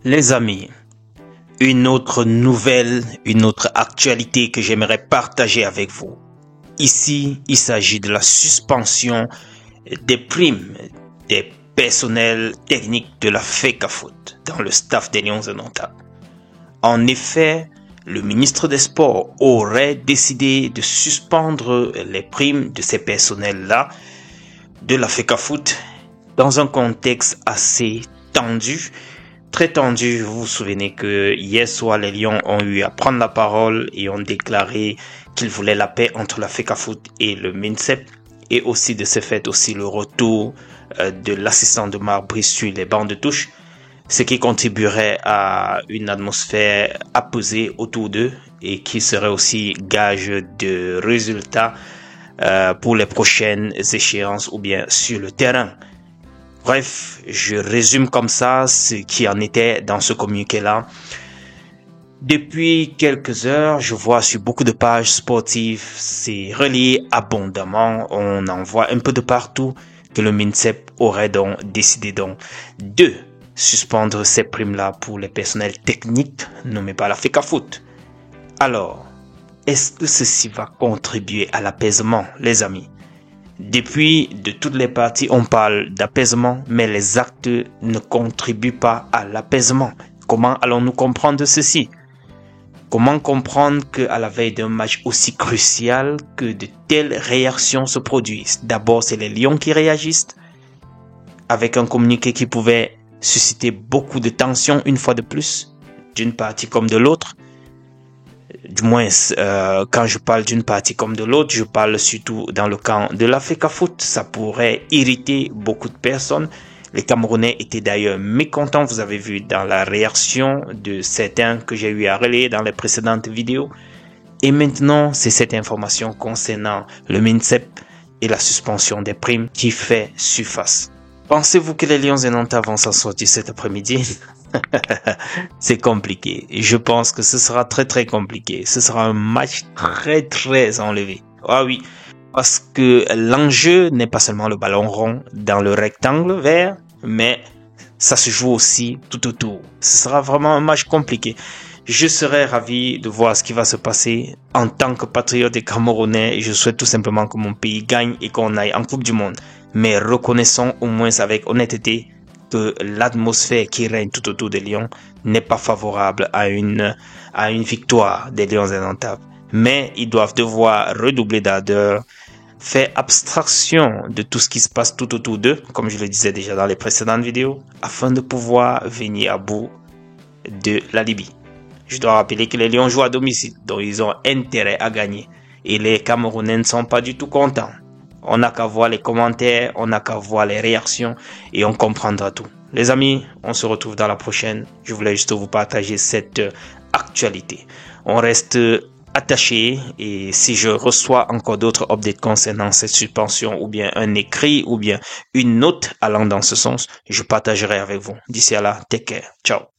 Les amis, une autre nouvelle, une autre actualité que j'aimerais partager avec vous. Ici, il s'agit de la suspension des primes des personnels techniques de la FECAFOOT dans le staff des Lions indomptables. En effet, le ministre des Sports aurait décidé de suspendre les primes de ces personnels-là de la FECAFOOT dans un contexte assez tendu. Très tendu, vous vous souvenez que hier soir, les Lions ont eu à prendre la parole et ont déclaré qu'ils voulaient la paix entre la FECAFOOT et le MINSEP, et aussi de ce fait aussi le retour de l'assistant de Marc Brice sur les bancs de touche, ce qui contribuerait à une atmosphère apaisée autour d'eux et qui serait aussi gage de résultats pour les prochaines échéances ou bien sur le terrain. Bref, je résume comme ça ce qui en était dans ce communiqué-là. Depuis quelques heures, je vois sur beaucoup de pages sportives, c'est relayé abondamment, on en voit un peu de partout que le MINSEP aurait donc décidé donc de suspendre ces primes-là pour les personnels techniques nommés par la FECAFOOT. Alors, est-ce que ceci va contribuer à l'apaisement, les amis? Depuis, de toutes les parties, on parle d'apaisement, mais les actes ne contribuent pas à l'apaisement. Comment allons-nous comprendre ceci? Comment comprendre qu'à la veille d'un match aussi crucial, que de telles réactions se produisent? D'abord, c'est les Lions qui réagissent, avec un communiqué qui pouvait susciter beaucoup de tensions une fois de plus, d'une partie comme de l'autre. Du moins, quand je parle d'une partie comme de l'autre, je parle surtout dans le camp de la FECAFOOT. Ça pourrait irriter beaucoup de personnes. Les Camerounais étaient d'ailleurs mécontents, vous avez vu dans la réaction de certains que j'ai eu à relayer dans les précédentes vidéos. Et maintenant, c'est cette information concernant le MINSEP et la suspension des primes qui fait surface. Pensez-vous que les Lions indomptables vont s'en sortir cet après-midi? C'est compliqué. Je pense que ce sera très compliqué. Ce sera un match très enlevé. Ah oui, parce que l'enjeu n'est pas seulement le ballon rond dans le rectangle vert, mais ça se joue aussi tout autour. Ce sera vraiment un match compliqué. Je serais ravi de voir ce qui va se passer en tant que patriote et Camerounais. Je souhaite tout simplement que mon pays gagne et qu'on aille en Coupe du Monde. Mais reconnaissons au moins avec honnêteté que l'atmosphère qui règne tout autour des Lions n'est pas favorable à une victoire des Lions indomptables. Mais ils doivent devoir redoubler d'ardeur, faire abstraction de tout ce qui se passe tout autour d'eux, comme je le disais déjà dans les précédentes vidéos, afin de pouvoir venir à bout de la Libye. Je dois rappeler que les Lions jouent à domicile, donc ils ont intérêt à gagner. Et les Camerounais ne sont pas du tout contents. On n'a qu'à voir les commentaires, on n'a qu'à voir les réactions et on comprendra tout. Les amis, on se retrouve dans la prochaine. Je voulais juste vous partager cette actualité. On reste attachés et si je reçois encore d'autres updates concernant cette suspension ou bien un écrit ou bien une note allant dans ce sens, je partagerai avec vous. D'ici à là, take care. Ciao.